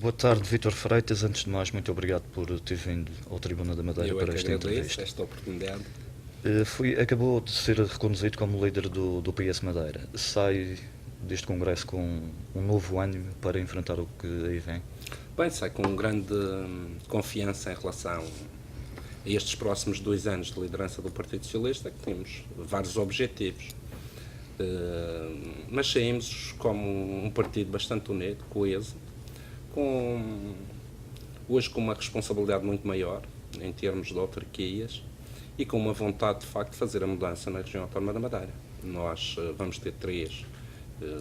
Boa tarde, Vítor Freitas. Antes de mais, muito obrigado por ter vindo ao Tribuna da Madeira Eu é para que esta agradeço entrevista. esta oportunidade. Acabou de ser reconduzido como líder do PS Madeira. Sai deste congresso com um novo ânimo para enfrentar o que aí vem. Bem, sai com grande confiança em relação a estes próximos 2 anos de liderança do Partido Socialista, que temos vários objetivos. Mas saímos como um partido bastante unido, coeso, hoje com uma responsabilidade muito maior em termos de autarquias e com uma vontade de facto de fazer a mudança na região autónoma da Madeira. Nós vamos ter 3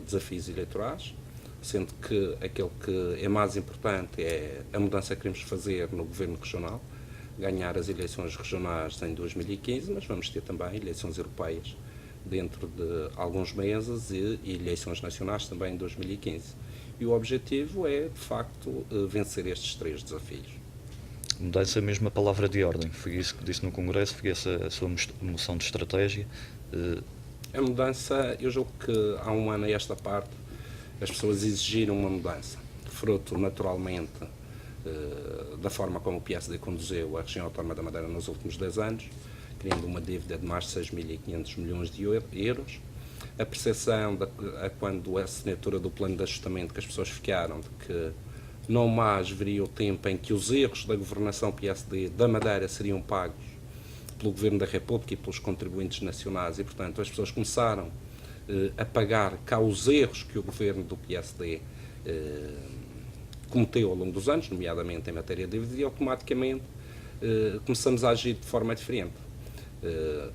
desafios eleitorais, sendo que aquele que é mais importante é a mudança que queremos fazer no governo regional, ganhar as eleições regionais em 2015, mas vamos ter também eleições europeias dentro de alguns meses e eleições nacionais também em 2015. E o objetivo é, de facto, vencer estes 3 desafios. Mudança é mesmo a palavra de ordem. Foi isso que disse no congresso, foi essa a sua moção de estratégia. A mudança, eu julgo que há um ano a esta parte, as pessoas exigiram uma mudança, fruto naturalmente da forma como o PSD conduziu a região autónoma da Madeira nos últimos 10 anos, criando uma dívida de mais de 6.500 milhões de euros. A percepção, quando a assinatura do plano de ajustamento, que as pessoas ficaram, de que não mais viria o tempo em que os erros da governação PSD da Madeira seriam pagos pelo Governo da República e pelos contribuintes nacionais e, portanto, as pessoas começaram a pagar cá os erros que o Governo do PSD cometeu ao longo dos anos, nomeadamente em matéria de dívida, e automaticamente começamos a agir de forma diferente,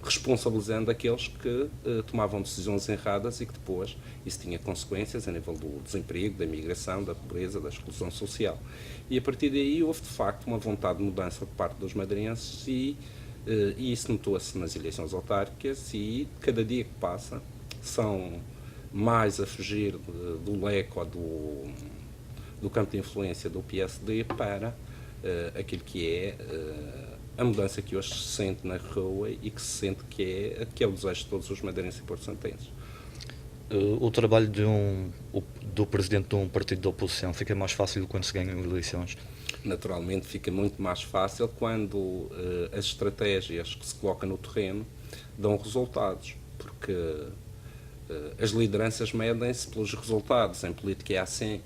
responsabilizando aqueles que tomavam decisões erradas e que depois isso tinha consequências a nível do desemprego, da imigração, da pobreza, da exclusão social. E a partir daí houve de facto uma vontade de mudança por parte dos madeirenses e isso notou-se nas eleições autárquicas e cada dia que passa são mais a fugir do leque ou do campo de influência do PSD para aquilo que é a mudança que hoje se sente na rua e que se sente que é o desejo de todos os madeirenses e porto-santenses. O trabalho do presidente de um partido de oposição fica mais fácil quando se ganham eleições? Naturalmente fica muito mais fácil quando as estratégias que se colocam no terreno dão resultados, porque as lideranças medem-se pelos resultados, em política é assim,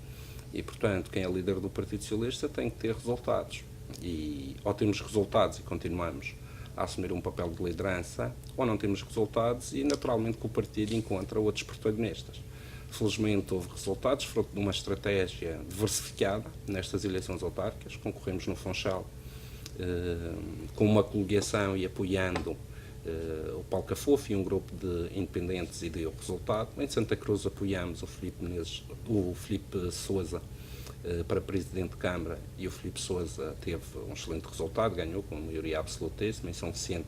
e portanto quem é líder do Partido Socialista tem que ter resultados, e ou temos resultados e continuamos a assumir um papel de liderança, ou não temos resultados e naturalmente que o partido encontra outros protagonistas. Felizmente houve resultados, fruto de uma estratégia diversificada nestas eleições autárquicas. Concorremos no Funchal com uma coligação e apoiando o Paulo Cafofo e um grupo de independentes e deu resultado. Em Santa Cruz apoiamos o Filipe Sousa para Presidente de Câmara e o Filipe Sousa teve um excelente resultado, ganhou com maioria absolutíssima. Em São Vicente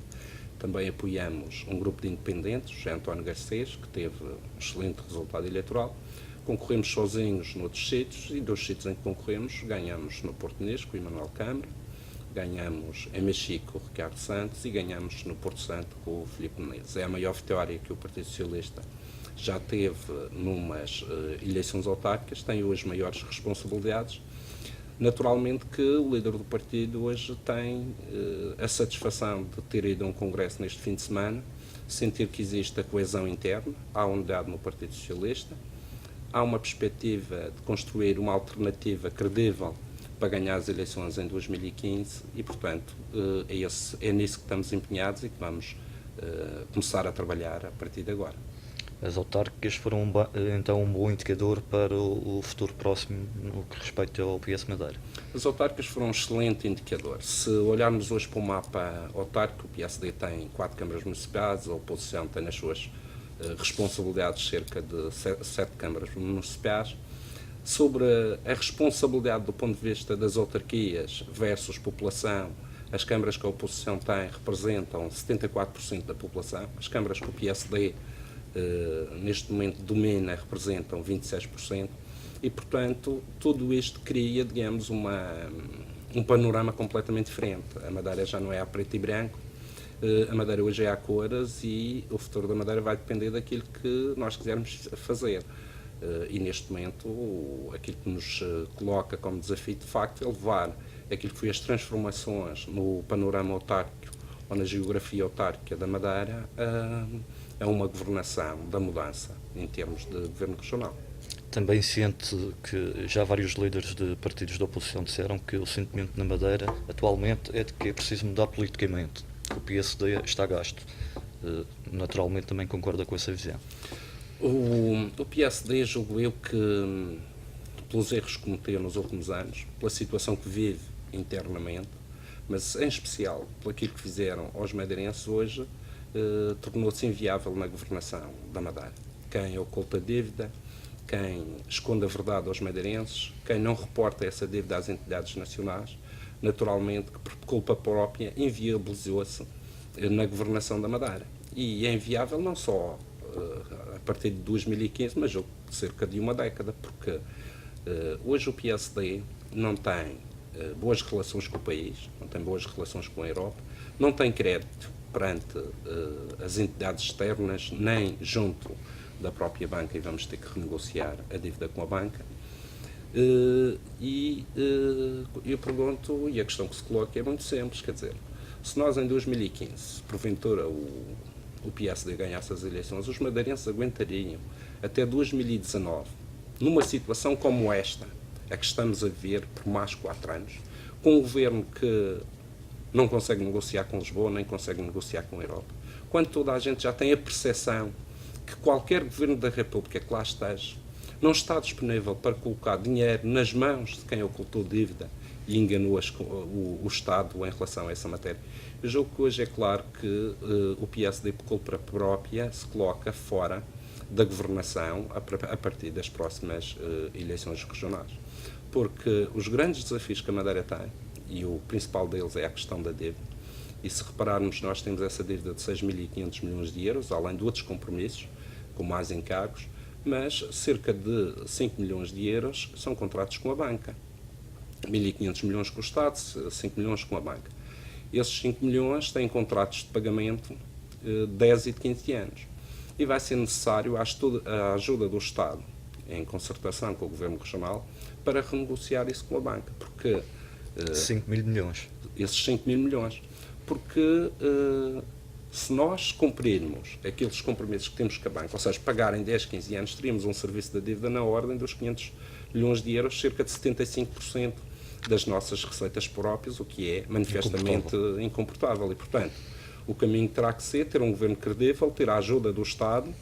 também apoiamos um grupo de independentes, José António Garcês, que teve um excelente resultado eleitoral. Concorremos sozinhos noutros sítios e dos sítios em que concorremos ganhamos no Porto Inês com o Emanuel Câmara, ganhamos em Mexico com o Ricardo Santos e ganhamos no Porto Santo com o Filipe Menezes. É a maior vitória que o Partido Socialista já teve numas eleições autárquicas, tem hoje maiores responsabilidades. Naturalmente que o líder do partido hoje tem a satisfação de ter ido a um congresso neste fim de semana, sentir que existe a coesão interna, há unidade no Partido Socialista, há uma perspectiva de construir uma alternativa credível para ganhar as eleições em 2015 e, portanto, é nisso que estamos empenhados e que vamos começar a trabalhar a partir de agora. As autárquicas foram então um bom indicador para o futuro próximo no que respeita ao PS Madeira? As autárquicas foram um excelente indicador. Se olharmos hoje para o mapa autárquico, o PSD tem 4 câmaras municipais, a oposição tem nas suas responsabilidades cerca de 7 câmaras municipais. Sobre a responsabilidade do ponto de vista das autarquias versus população, as câmaras que a oposição tem representam 74% da população, as câmaras que o PSD neste momento domina representam 26% e, portanto, tudo isto cria, digamos, um panorama completamente diferente. A Madeira já não é a preto e branco, a Madeira hoje é a cores e o futuro da Madeira vai depender daquilo que nós quisermos fazer. E neste momento aquilo que nos coloca como desafio de facto é levar aquilo que foi as transformações no panorama autárquico ou na geografia autárquica da Madeira a uma governação da mudança em termos de governo regional. Também sente que já vários líderes de partidos da oposição disseram que o sentimento na Madeira atualmente é de que é preciso mudar politicamente. O PSD está gasto. Naturalmente também concorda com essa visão. O PSD, julgo eu que, pelos erros que cometeu nos últimos anos, pela situação que vive internamente, mas em especial por aquilo que fizeram aos madeirenses hoje, tornou-se inviável na governação da Madeira. Quem oculta dívida, quem esconde a verdade aos madeirenses, quem não reporta essa dívida às entidades nacionais, naturalmente que por culpa própria inviabilizou-se na governação da Madeira. E é inviável não só a partir de 2015, mas cerca de uma década, porque hoje o PSD não tem boas relações com o país, não tem boas relações com a Europa, não tem crédito perante as entidades externas, nem junto da própria banca, e vamos ter que renegociar a dívida com a banca. Eu pergunto, e a questão que se coloca é muito simples, quer dizer, se nós em 2015, porventura o PSD ganhasse as eleições, os madeirenses aguentariam até 2019, numa situação como esta, a que estamos a ver por mais 4 anos, com um governo que não consegue negociar com Lisboa, nem consegue negociar com a Europa, quando toda a gente já tem a percepção que qualquer governo da República que lá esteja não está disponível para colocar dinheiro nas mãos de quem ocultou dívida e enganou o Estado em relação a essa matéria. Eu julgo que hoje é claro que o PSD, por culpa própria, se coloca fora da governação a partir das próximas eleições regionais. Porque os grandes desafios que a Madeira tem, e o principal deles é a questão da dívida, e se repararmos, nós temos essa dívida de 6.500 milhões de euros, além de outros compromissos, com mais encargos, mas cerca de 5 milhões de euros são contratos com a banca. 1.500 milhões com o Estado, 5 milhões com a banca. Esses 5 milhões têm contratos de pagamento de 10 e de 15 anos. E vai ser necessário a ajuda do Estado, em concertação com o Governo Regional, para renegociar isso com a banca. Porque 5 mil milhões. Esses 5 mil milhões. Porque se nós cumprirmos aqueles compromissos que temos com a banca, ou seja, pagar em 10, 15 anos, teríamos um serviço da dívida na ordem dos 500 milhões de euros, cerca de 75% das nossas receitas próprias, o que é manifestamente incomportável. E, portanto, o caminho terá que ser ter um governo credível, ter a ajuda do Estado,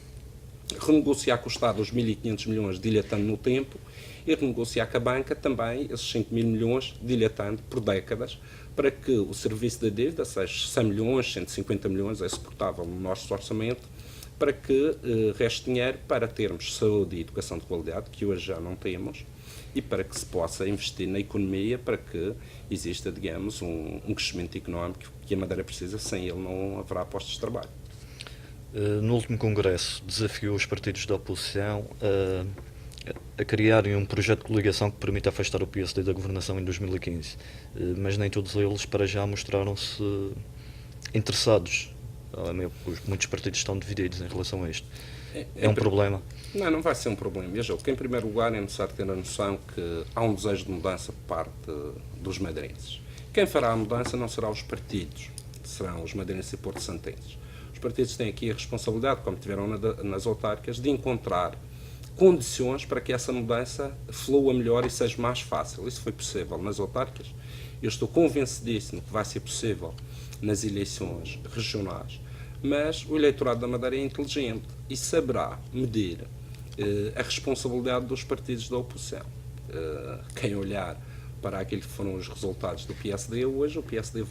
renegociar com o Estado os 1.500 milhões dilatando no tempo e renegociar com a banca também esses 5 mil milhões dilatando por décadas, para que o serviço da dívida, seja 100 milhões, 150 milhões, é suportável no nosso orçamento, para que reste dinheiro para termos saúde e educação de qualidade, que hoje já não temos, e para que se possa investir na economia, para que exista, digamos, um crescimento económico que a Madeira precisa. Sem ele não haverá postos de trabalho. No último congresso, desafiou os partidos da oposição a criarem um projeto de coligação que permita afastar o PSD da governação em 2015, mas nem todos eles para já mostraram-se interessados. Muitos partidos estão divididos em relação a isto. É um problema? Não vai ser um problema. Veja, que em primeiro lugar é necessário ter a noção que há um desejo de mudança por parte dos madeirenses. Quem fará a mudança não serão os partidos, serão os madeirenses e porto-santenses. Os partidos têm aqui a responsabilidade, como tiveram nas autárquicas, de encontrar condições para que essa mudança flua melhor e seja mais fácil. Isso foi possível nas autárquicas. Eu estou convencidíssimo que vai ser possível nas eleições regionais, mas o eleitorado da Madeira é inteligente e saberá medir a responsabilidade dos partidos da oposição. Quem olhar para aquilo que foram os resultados do PSD hoje, o PSD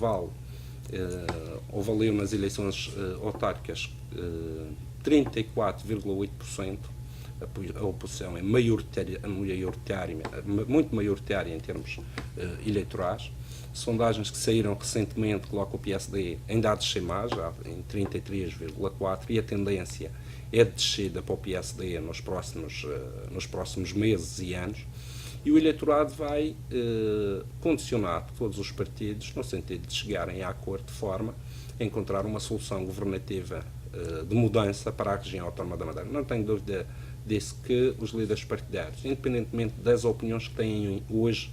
ou valeu nas eleições autárquicas 34,8%, a oposição é muito maioritária em termos eleitorais. Sondagens que saíram recentemente colocam o PSD ainda a descer mais, já em 33,4%, e a tendência é de descida para o PSD nos próximos meses e anos. E o eleitorado vai condicionar todos os partidos no sentido de chegarem a acordo de forma a encontrar uma solução governativa de mudança para a região autónoma da Madeira. Não tenho dúvida disse que os líderes partidários, independentemente das opiniões que têm hoje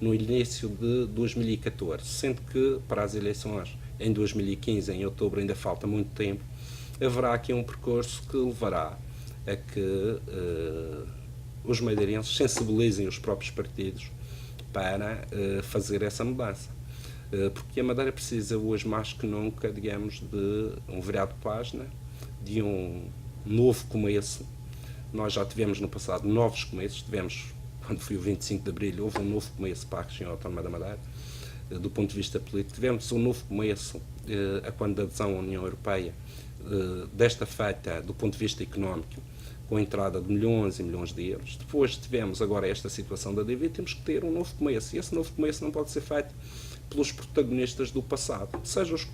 no início de 2014, sendo que para as eleições em 2015, em outubro, ainda falta muito tempo, haverá aqui um percurso que levará a que os madeirenses sensibilizem os próprios partidos para fazer essa mudança. Porque a Madeira precisa hoje mais que nunca, digamos, de um virado de página, de um novo começo. Nós já tivemos no passado novos começos, quando foi o 25 de Abril, houve um novo começo para a região autónoma da Madeira, do ponto de vista político. Tivemos um novo começo a quando a adesão à União Europeia, desta feita do ponto de vista económico, com a entrada de milhões e milhões de euros. Depois tivemos agora esta situação da dívida e temos que ter um novo começo. E esse novo começo não pode ser feito pelos protagonistas do passado, seja os que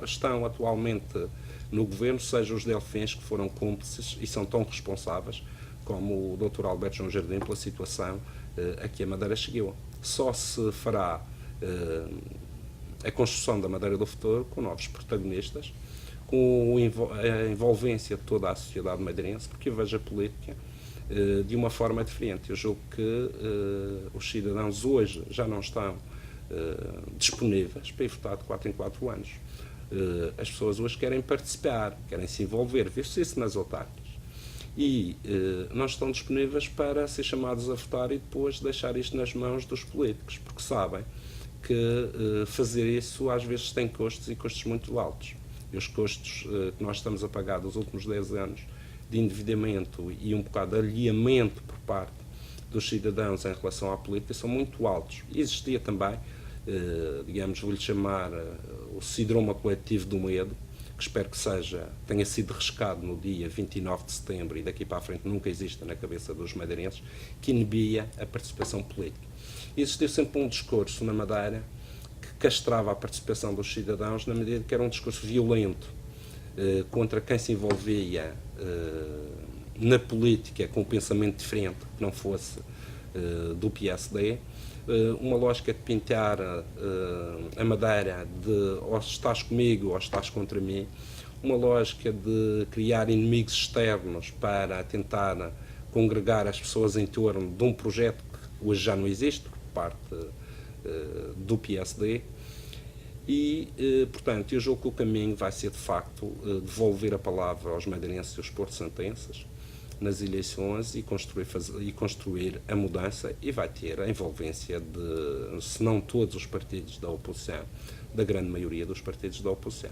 estão atualmente no governo, seja os delfins que foram cúmplices e são tão responsáveis como o Dr. Alberto João Jardim pela situação a que a Madeira chegou. Só se fará a construção da Madeira do futuro com novos protagonistas, com a envolvência de toda a sociedade madeirense, porque eu vejo a política de uma forma diferente. Eu julgo que os cidadãos hoje já não estão disponíveis para ir votar de 4 em 4 anos. As pessoas hoje querem participar, querem se envolver, ver-se isso nas autárquicas. E não estão disponíveis para ser chamados a votar e depois deixar isto nas mãos dos políticos, porque sabem que fazer isso às vezes tem custos e custos muito altos. E os custos que nós estamos a pagar dos últimos 10 anos de endividamento e um bocado de alheamento por parte dos cidadãos em relação à política são muito altos. E existia também, digamos, vou-lhe chamar o síndrome coletivo do medo, que espero que tenha sido rescado no dia 29 de setembro e daqui para a frente nunca exista na cabeça dos madeirenses, que inibia a participação política. Existiu sempre um discurso na Madeira que castrava a participação dos cidadãos na medida que era um discurso violento contra quem se envolvia na política com um pensamento diferente, que não fosse do PSD, uma lógica de pintar a Madeira de ou estás comigo ou estás contra mim, uma lógica de criar inimigos externos para tentar congregar as pessoas em torno de um projeto que hoje já não existe por parte do PSD e, portanto, eu julgo que o caminho vai ser de facto devolver a palavra aos madeirenses e aos porto-santenses nas eleições e construir a mudança, e vai ter a envolvência de, se não todos os partidos da oposição, da grande maioria dos partidos da oposição.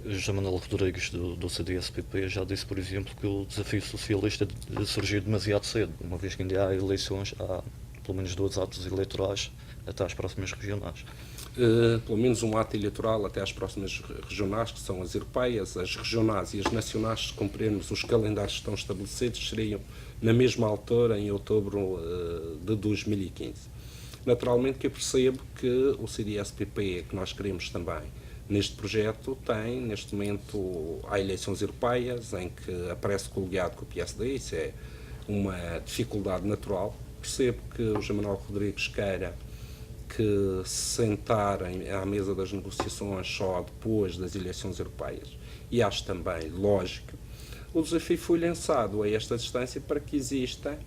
José Manuel Rodrigues, do CDS-PP, já disse, por exemplo, que o desafio socialista surgiu demasiado cedo, uma vez que ainda há eleições, há pelo menos 2 atos eleitorais até às próximas regionais. Pelo menos um ato eleitoral até às próximas regionais, que são as europeias, as regionais e as nacionais. Se cumprirmos os calendários que estão estabelecidos, seriam na mesma altura, em outubro de 2015. Naturalmente que eu percebo que o CDS-PP, que nós queremos também neste projeto, tem, neste momento, há eleições europeias, em que aparece coligado com o PSD, isso é uma dificuldade natural. Percebo que o José Manuel Rodrigues queira que se sentarem à mesa das negociações só depois das eleições europeias, e acho também lógico. O desafio foi lançado a esta distância para que exista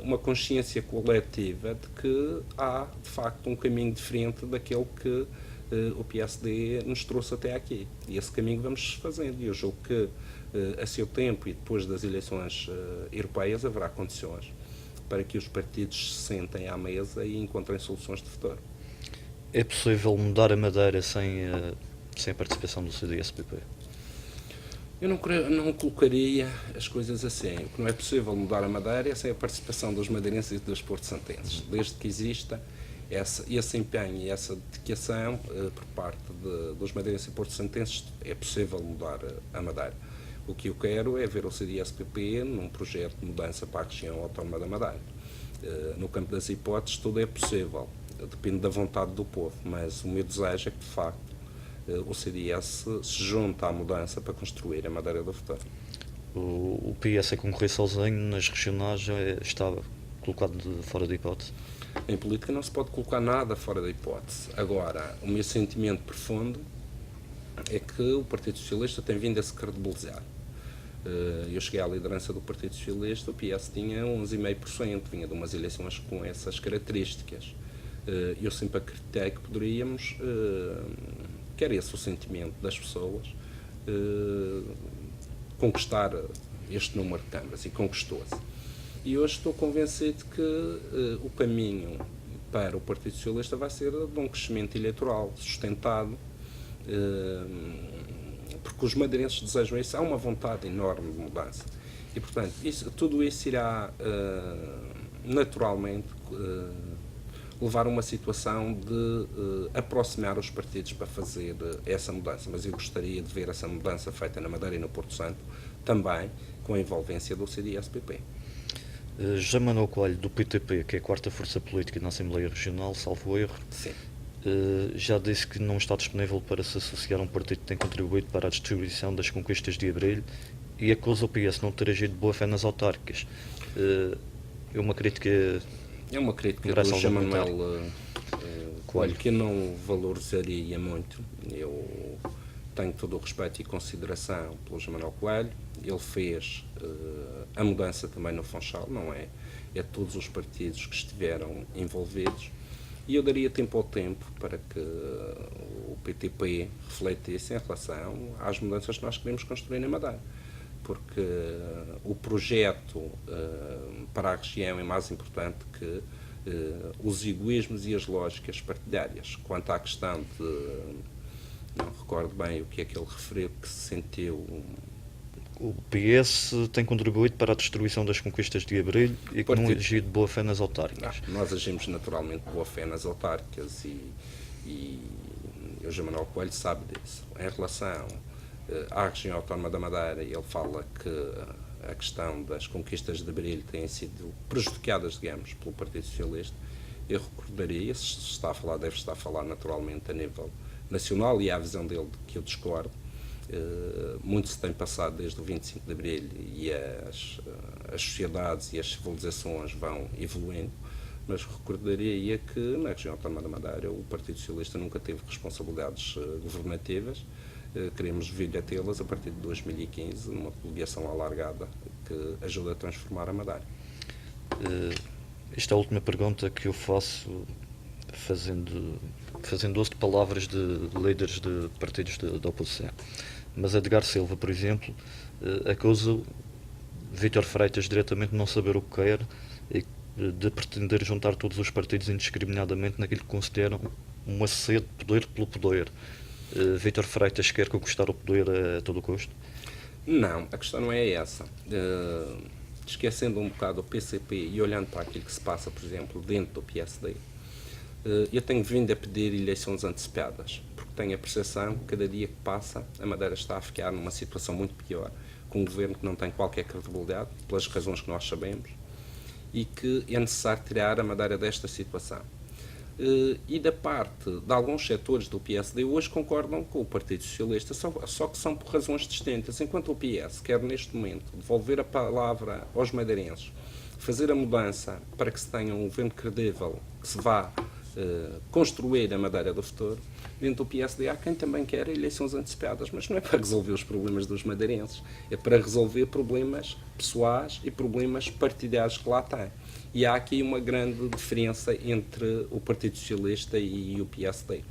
uma consciência coletiva de que há, de facto, um caminho diferente daquele que o PSD nos trouxe até aqui. E esse caminho vamos fazendo. E eu julgo que, a seu tempo e depois das eleições europeias, haverá condições para que os partidos se sentem à mesa e encontrem soluções de futuro. É possível mudar a Madeira sem a participação do CDS-PP? Eu não colocaria as coisas assim. O que não é possível mudar a Madeira é sem a participação dos madeirenses e dos porto-santenses. Desde que exista esse empenho e essa dedicação por parte dos madeirenses e porto-santenses, é possível mudar a Madeira. O que eu quero é ver o CDS-PP num projeto de mudança para a região autónoma da Madeira. No campo das hipóteses, tudo é possível, depende da vontade do povo, mas o meu desejo é que, de facto, o CDS se junte à mudança para construir a Madeira do futuro. O PS é concorrer sozinho nas regionais, está colocado fora de hipótese? Em política não se pode colocar nada fora da hipótese. Agora, o meu sentimento profundo é que o Partido Socialista tem vindo a se credibilizar. Eu cheguei à liderança do Partido Socialista, o PS tinha 11,5%, vinha de umas eleições com essas características. Eu sempre acreditei que poderíamos, que era esse o sentimento das pessoas, conquistar este número de câmaras, e conquistou-se. E hoje estou convencido que o caminho para o Partido Socialista vai ser de um crescimento eleitoral sustentado, porque os madeirenses desejam isso, há uma vontade enorme de mudança. E, portanto, tudo isso irá naturalmente levar a uma situação de aproximar os partidos para fazer essa mudança. Mas eu gostaria de ver essa mudança feita na Madeira e no Porto Santo, também com a envolvência do CDS-PP. José Manuel Coelho, do PTP, que é a quarta força política na Assembleia Regional, salvo erro, Sim. já disse que não está disponível para se associar a um partido que tem contribuído para a distribuição das conquistas de Abril e acusa o PS não ter agido de boa fé nas autárquicas. É uma crítica... É uma crítica do José Manuel Coelho, que eu não valorizaria muito. Eu tenho todo o respeito e consideração pelo José Manuel Coelho. Ele fez a mudança também no Funchal, não é? É todos os partidos que estiveram envolvidos. E eu daria tempo ao tempo para que o PTP refletisse em relação às mudanças que nós queremos construir na Madeira. Porque o projeto para a região é mais importante que os egoísmos e as lógicas partidárias. Quanto à questão de... não recordo bem o que é que ele referiu, que se sentiu... O PS tem contribuído para a destruição das conquistas de Abril e que não agiu de boa fé nas autárquicas. Nós agimos naturalmente de boa fé nas autárquicas e o José Manuel Coelho sabe disso. Em relação à região autónoma da Madeira, ele fala que a questão das conquistas de Abril têm sido prejudicadas, digamos, pelo Partido Socialista. Eu recordaria, se está a falar, deve estar a falar naturalmente a nível nacional, e há a visão dele de que eu discordo. Muito se tem passado desde o 25 de Abril e as sociedades e as civilizações vão evoluindo, mas recordaria que na região autónoma da Madeira o Partido Socialista nunca teve responsabilidades governativas. Queremos vir a tê-las a partir de 2015, numa coligação alargada que ajuda a transformar a Madeira. Esta é a última pergunta que eu faço, fazendo uso de palavras de líderes de partidos da oposição. Mas Edgar Silva, por exemplo, acusa Vítor Freitas diretamente de não saber o que quer e de pretender juntar todos os partidos indiscriminadamente naquilo que consideram uma sede de poder pelo poder. Vítor Freitas quer conquistar o poder a todo custo? Não, a questão não é essa. Esquecendo um bocado o PCP e olhando para aquilo que se passa, por exemplo, dentro do PSD, eu tenho vindo a pedir eleições antecipadas, porque tenho a percepção que cada dia que passa a Madeira está a ficar numa situação muito pior, com um governo que não tem qualquer credibilidade, pelas razões que nós sabemos, e que é necessário tirar a Madeira desta situação. E da parte de alguns setores do PSD hoje concordam com o Partido Socialista, só que são por razões distintas. Enquanto o PS quer neste momento devolver a palavra aos madeirenses, fazer a mudança para que se tenha um governo credível, que se vá construir a Madeira do futuro, dentro do PSD há quem também quer eleições antecipadas, mas não é para resolver os problemas dos madeirenses, é para resolver problemas pessoais e problemas partidários que lá têm. E há aqui uma grande diferença entre o Partido Socialista e o PSD.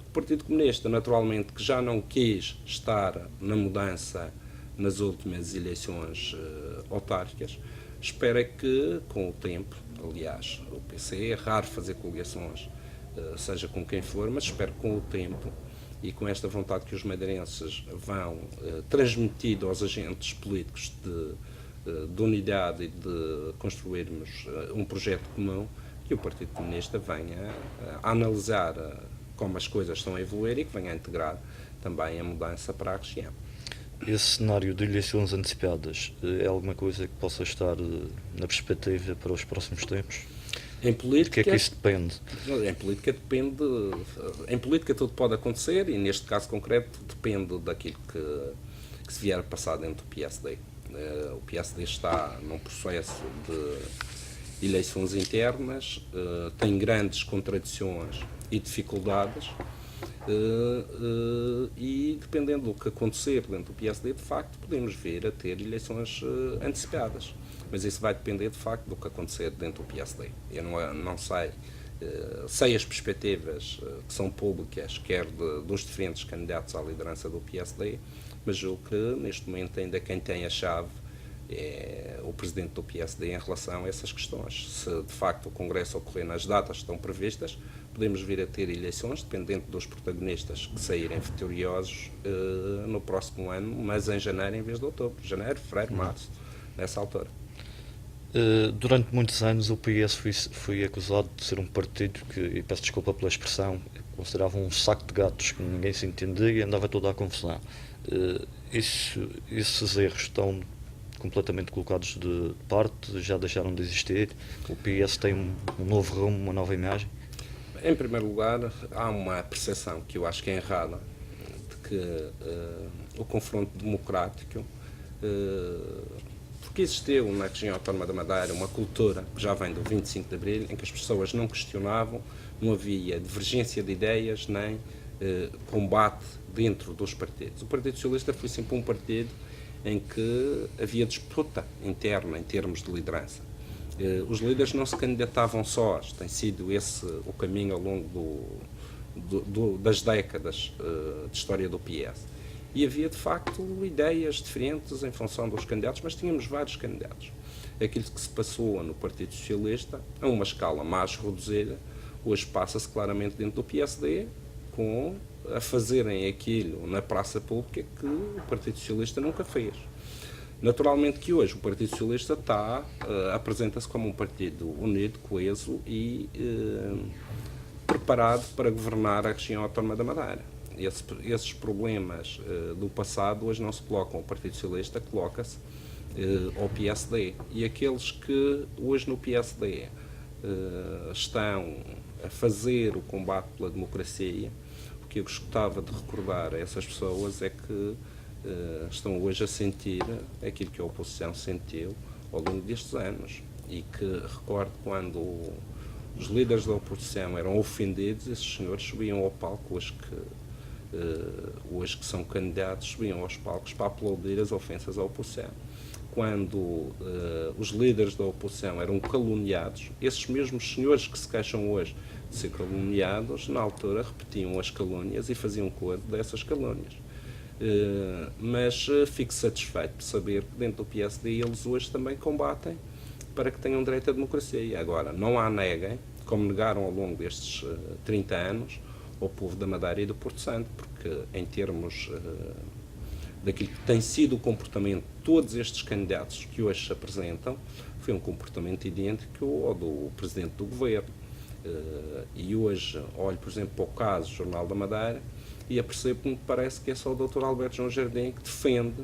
O Partido Comunista, naturalmente, que já não quis estar na mudança nas últimas eleições autárquicas, espera que, com o tempo, aliás, o PC é raro fazer coligações, seja com quem for, mas espero que com o tempo e com esta vontade que os madeirenses vão transmitir aos agentes políticos de unidade e de construirmos um projeto comum, que o Partido Comunista venha a analisar como as coisas estão a evoluir e que venha a integrar também a mudança para a região. Esse cenário de eleições antecipadas é alguma coisa que possa estar na perspectiva para os próximos tempos? Em política, de que é que isso depende? Em política depende. Em política tudo pode acontecer e neste caso concreto depende daquilo que se vier a passar dentro do PSD. O PSD está num processo de eleições internas, tem grandes contradições e dificuldades. E dependendo do que acontecer dentro do PSD, de facto, podemos vir a ter eleições antecipadas. Mas isso vai depender, de facto, do que acontecer dentro do PSD. Eu não sei, sei as perspectivas que são públicas, quer dos diferentes candidatos à liderança do PSD, mas julgo que, neste momento, ainda quem tem a chave é o presidente do PSD em relação a essas questões. Se, de facto, o Congresso ocorrer nas datas que estão previstas, podemos vir a ter eleições, dependendo dos protagonistas que saírem vitoriosos no próximo ano, mas em janeiro em vez de outubro. Janeiro, fevereiro, março, nessa altura. Durante muitos anos o PS foi acusado de ser um partido que, e peço desculpa pela expressão, considerava um saco de gatos que ninguém se entendia e andava toda a confusão. Esses erros estão completamente colocados de parte, já deixaram de existir. O PS tem um novo rumo, uma nova imagem. Em primeiro lugar, há uma percepção que eu acho que é errada, de que o confronto democrático, porque existiu na região autónoma da Madeira uma cultura que já vem do 25 de Abril, em que as pessoas não questionavam, não havia divergência de ideias, nem combate dentro dos partidos. O Partido Socialista foi sempre um partido em que havia disputa interna em termos de liderança. Os líderes não se candidatavam sós, tem sido esse o caminho ao longo das décadas de história do PS. E havia, de facto, ideias diferentes em função dos candidatos, mas tínhamos vários candidatos. Aquilo que se passou no Partido Socialista, a uma escala mais reduzida, hoje passa-se claramente dentro do PSD, a fazerem aquilo na praça pública que o Partido Socialista nunca fez. Naturalmente que hoje o Partido Socialista apresenta-se como um partido unido, coeso e preparado para governar a região autónoma da Madeira. Esses problemas do passado hoje não se colocam ao Partido Socialista, coloca-se ao PSD. E aqueles que hoje no PSD estão a fazer o combate pela democracia, o que eu gostava de recordar a essas pessoas é que estão hoje a sentir aquilo que a oposição sentiu ao longo destes anos. E que recordo quando os líderes da oposição eram ofendidos, esses senhores subiam ao palco, hoje que são candidatos, subiam aos palcos para aplaudir as ofensas à oposição. Quando os líderes da oposição eram caluniados, esses mesmos senhores que se queixam hoje de ser caluniados, na altura repetiam as calúnias e faziam coro dessas calúnias. Mas fico satisfeito de saber que dentro do PSD eles hoje também combatem para que tenham direito à democracia. Agora, não há neguem, como negaram ao longo destes 30 anos, ao povo da Madeira e do Porto Santo, porque em termos daquilo que tem sido o comportamento de todos estes candidatos que hoje se apresentam, foi um comportamento idêntico ao do Presidente do Governo. E hoje olho, por exemplo, para o caso do Jornal da Madeira e apercebo que me parece que é só o Dr. Alberto João Jardim que defende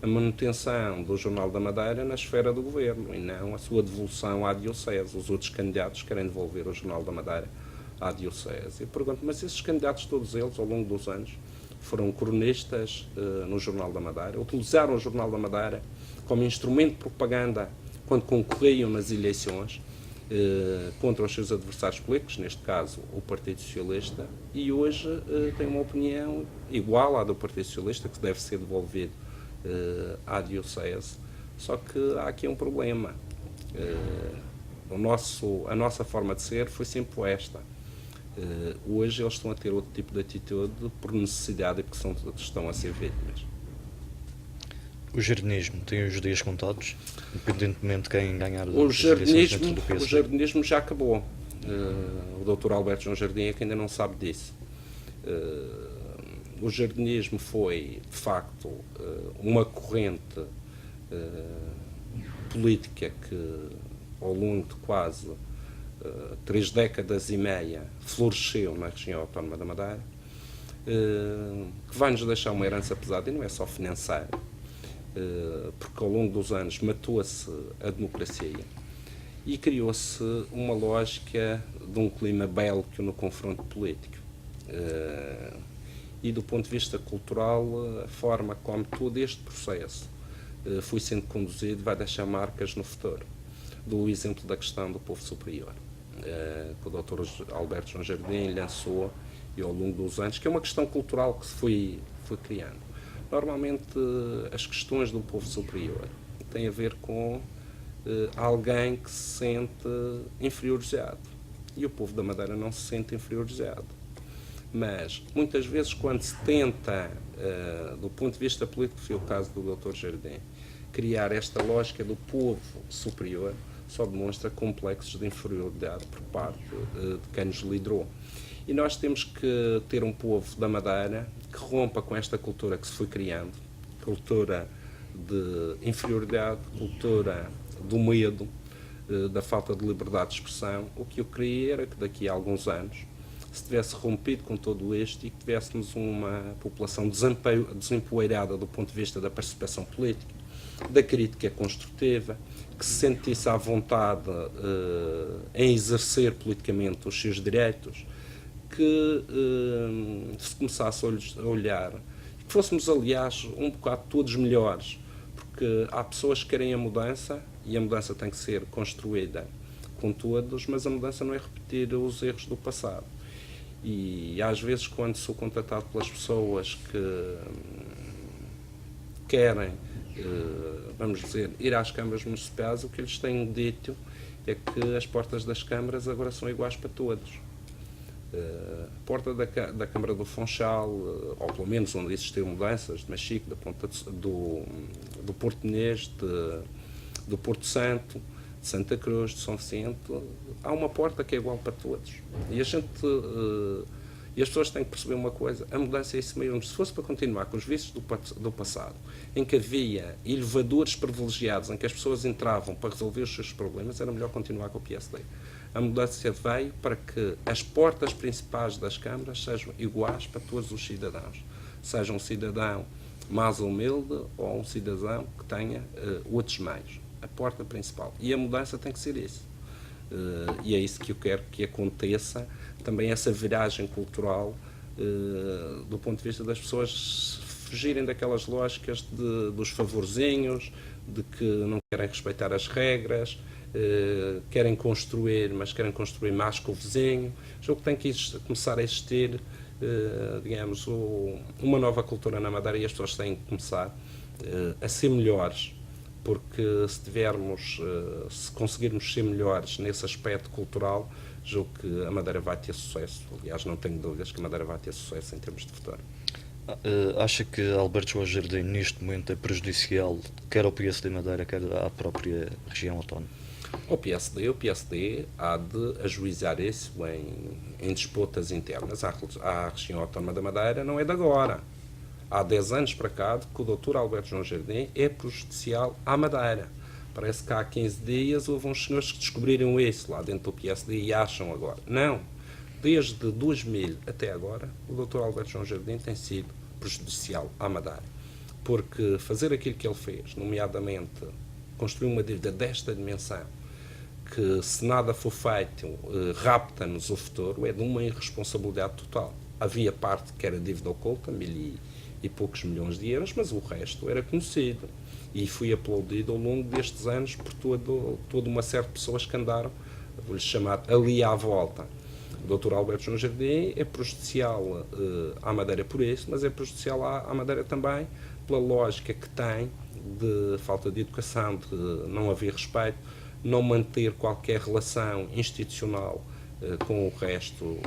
a manutenção do Jornal da Madeira na esfera do Governo e não a sua devolução à Diocese. Os outros candidatos querem devolver o Jornal da Madeira à Diocese. Eu pergunto, mas esses candidatos, todos eles, ao longo dos anos, foram cronistas no Jornal da Madeira, utilizaram o Jornal da Madeira como instrumento de propaganda quando concorriam nas eleições contra os seus adversários políticos, neste caso o Partido Socialista, e hoje têm uma opinião igual à do Partido Socialista, que deve ser devolvido à Diocese. Só que há aqui um problema. A nossa forma de ser foi sempre esta. Hoje eles estão a ter outro tipo de atitude por necessidade e porque estão a ser vítimas. O jardinismo tem os dias contados, independentemente de quem ganhar o jardinismo já acabou. O Dr. Alberto João Jardim é que ainda não sabe disso. O jardinismo foi, de facto, uma corrente política que, ao longo de quase 3 décadas e meia, floresceu na região autónoma da Madeira, que vai nos deixar uma herança pesada, e não é só financeira, porque ao longo dos anos matou-se a democracia e criou-se uma lógica de um clima bélico no confronto político. E do ponto de vista cultural, a forma como todo este processo foi sendo conduzido vai deixar marcas no futuro. Dou o exemplo da questão do povo superior, que o Dr. Alberto João Jardim lançou e ao longo dos anos, que é uma questão cultural que se foi criando. Normalmente as questões do povo superior têm a ver com alguém que se sente inferiorizado. E o povo da Madeira não se sente inferiorizado. Mas, muitas vezes, quando se tenta, do ponto de vista político, foi o caso do Dr. Jardim, criar esta lógica do povo superior, só demonstra complexos de inferioridade por parte de quem nos liderou. E nós temos que ter um povo da Madeira que rompa com esta cultura que se foi criando, cultura de inferioridade, cultura do medo, da falta de liberdade de expressão. O que eu queria era que daqui a alguns anos se tivesse rompido com todo isto e que tivéssemos uma população desempoeirada do ponto de vista da participação política, da crítica construtiva, que se sentisse à vontade em exercer politicamente os seus direitos, que se começasse a olhar, que fôssemos, aliás, um bocado todos melhores, porque há pessoas que querem a mudança e a mudança tem que ser construída com todos, mas a mudança não é repetir os erros do passado. E às vezes, quando sou contatado pelas pessoas que querem, vamos dizer, ir às câmaras municipais, o que lhes tenho dito é que as portas das câmaras agora são iguais para todos. A porta da Câmara do Funchal, ou pelo menos onde existiam mudanças, de Machique, da Ponta do Porto Inês, do Porto Santo, de Santa Cruz, de São Vicente, há uma porta que é igual para todos. E as pessoas têm que perceber uma coisa: a mudança é isso mesmo. Se fosse para continuar com os vícios do passado, em que havia elevadores privilegiados, em que as pessoas entravam para resolver os seus problemas, era melhor continuar com o PSD. A mudança veio para que as portas principais das câmaras sejam iguais para todos os cidadãos. Seja um cidadão mais humilde ou um cidadão que tenha outros meios. A porta principal. E a mudança tem que ser isso. E é isso que eu quero que aconteça. Também essa viragem cultural do ponto de vista das pessoas fugirem daquelas lógicas dos favorzinhos, de que não querem respeitar as regras, querem construir, mas querem construir mais que o vizinho. Julgo que tem que começar a existir, digamos, uma nova cultura na Madeira, e as pessoas têm que começar a ser melhores, porque se conseguirmos ser melhores nesse aspecto cultural, julgo que a Madeira vai ter sucesso. Aliás, não tenho dúvidas que a Madeira vai ter sucesso em termos de futuro. Acha que Alberto João Jardim neste momento é prejudicial quer ao PSD Madeira, quer à própria região autónoma? O PSD há de ajuizar isso em disputas internas. A região autónoma da Madeira não é de agora. Há 10 anos para cá que o Dr. Alberto João Jardim é prejudicial à Madeira. Parece que há 15 dias houve uns senhores que descobriram isso lá dentro do PSD e acham agora. Não. Desde 2000 até agora, o Dr. Alberto João Jardim tem sido prejudicial à Madeira. Porque fazer aquilo que ele fez, nomeadamente construir uma dívida desta dimensão, que se nada for feito, rapta-nos o futuro, é de uma irresponsabilidade total. Havia parte que era dívida oculta, 1.000 e poucos milhões de euros, mas o resto era conhecido. E foi aplaudido ao longo destes anos por toda uma série de pessoas que andaram, vou-lhes chamar, ali à volta. O Dr. Alberto João Jardim é prejudicial à Madeira por isso, mas é prejudicial à Madeira também pela lógica que tem de falta de educação, de não haver respeito, não manter qualquer relação institucional com o resto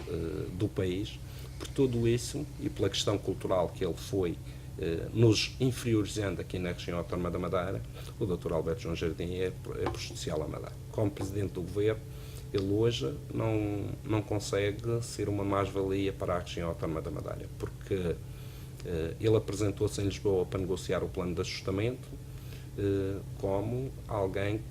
do país. Por tudo isso e pela questão cultural que ele foi nos inferiorizando aqui na região autónoma da Madeira, o Dr. Alberto João Jardim é prejudicial à Madeira. Como Presidente do Governo, ele hoje não consegue ser uma mais-valia para a região autónoma da Madeira, porque ele apresentou-se em Lisboa para negociar o plano de ajustamento como alguém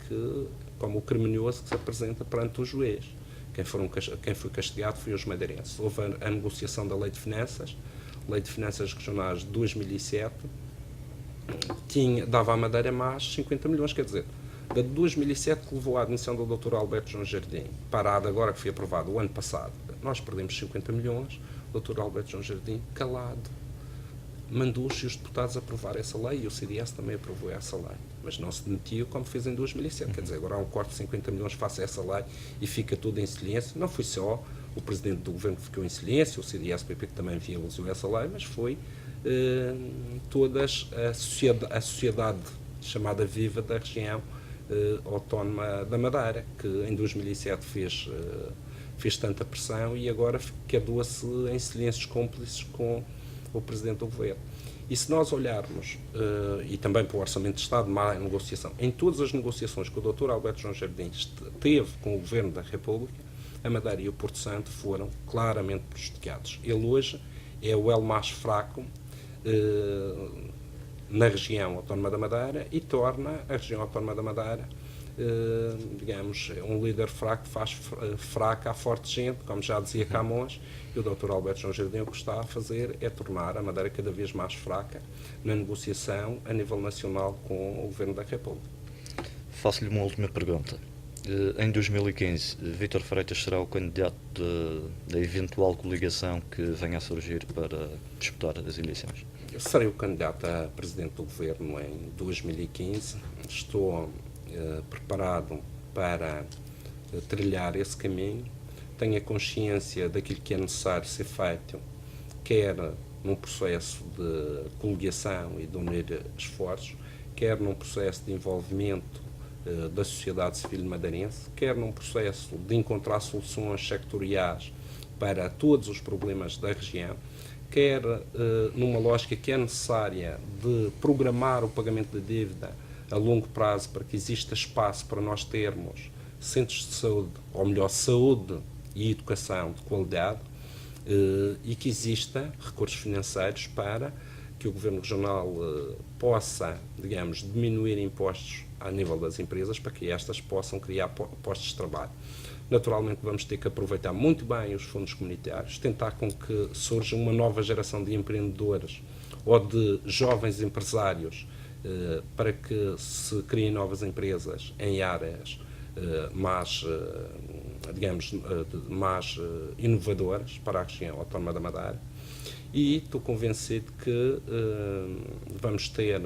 como o criminoso que se apresenta perante o juiz. Quem foi castigado foi os madeirenses. Houve a negociação da Lei de Finanças Regionais de 2007, dava à Madeira mais 50 milhões, quer dizer, de 2007 que levou à admissão do Dr. Alberto João Jardim, parado agora que foi aprovado o ano passado, nós perdemos 50 milhões, o Dr. Alberto João Jardim, calado, mandou os seus deputados aprovar essa lei e o CDS também aprovou essa lei, mas não se demitiu como fez em 2007, quer dizer, agora há um corte de 50 milhões face a essa lei e fica tudo em silêncio. Não foi só o Presidente do Governo ficou em silêncio, o CDS-PP que também viabilizou essa lei, mas foi todas a sociedade chamada viva da região autónoma da Madeira, que em 2007 fez tanta pressão e agora quedou-se em silêncios cúmplices com o Presidente do Governo. E se nós olharmos, e também para o Orçamento de Estado, má negociação, em todas as negociações que o Dr. Alberto João Jardim teve com o Governo da República, a Madeira e o Porto Santo foram claramente prejudicados. Ele hoje é o elo mais fraco na região autónoma da Madeira e torna a região autónoma da Madeira, digamos, um líder fraco faz fraca a forte gente, como já dizia Camões, e o Dr. Alberto João Jardim o que está a fazer é tornar a Madeira cada vez mais fraca na negociação a nível nacional com o Governo da República. Faço-lhe uma última pergunta. Em 2015, Vítor Freitas será o candidato da eventual coligação que venha a surgir para disputar as eleições? Eu serei o candidato a Presidente do Governo em 2015. Estou preparado para trilhar esse caminho. Tenho a consciência daquilo que é necessário ser feito, quer num processo de coligação e de unir esforços, quer num processo de envolvimento da sociedade civil madeirense, quer num processo de encontrar soluções sectoriais para todos os problemas da região, quer numa lógica que é necessária de programar o pagamento da dívida a longo prazo para que exista espaço para nós termos centros de saúde, ou melhor, saúde e educação de qualidade, e que exista recursos financeiros para que o Governo Regional possa, digamos, diminuir impostos a nível das empresas para que estas possam criar postos de trabalho. Naturalmente vamos ter que aproveitar muito bem os fundos comunitários, tentar com que surja uma nova geração de empreendedores ou de jovens empresários para que se criem novas empresas em áreas mais, digamos, mais inovadoras para a região autónoma da Madeira. E estou convencido que vamos ter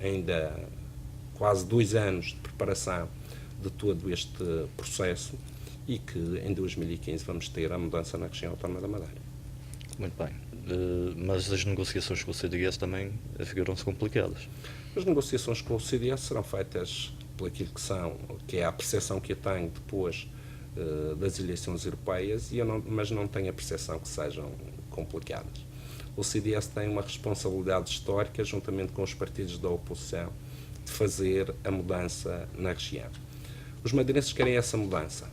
ainda quase 2 anos de preparação de todo este processo e que em 2015 vamos ter a mudança na região autónoma da Madeira. Muito bem. Mas as negociações com o CDS também figuram-se complicadas. As negociações com o CDS serão feitas por aquilo que é a percepção que eu tenho depois das eleições europeias, mas não tenho a percepção que sejam complicadas. O CDS tem uma responsabilidade histórica, juntamente com os partidos da oposição, de fazer a mudança na região. Os madeirenses querem essa mudança.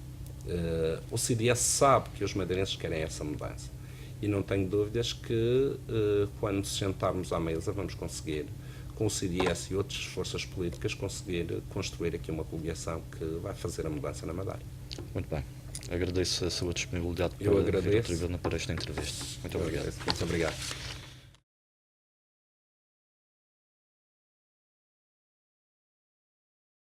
O CDS sabe que os madeirenses querem essa mudança. E não tenho dúvidas que, quando nos sentarmos à mesa, vamos conseguir, com o CDS e outras forças políticas, conseguir construir aqui uma coligação que vai fazer a mudança na Madeira. Muito bem. Agradeço a sua disponibilidade para vir à tribuna para esta entrevista. Muito obrigado. Muito obrigado.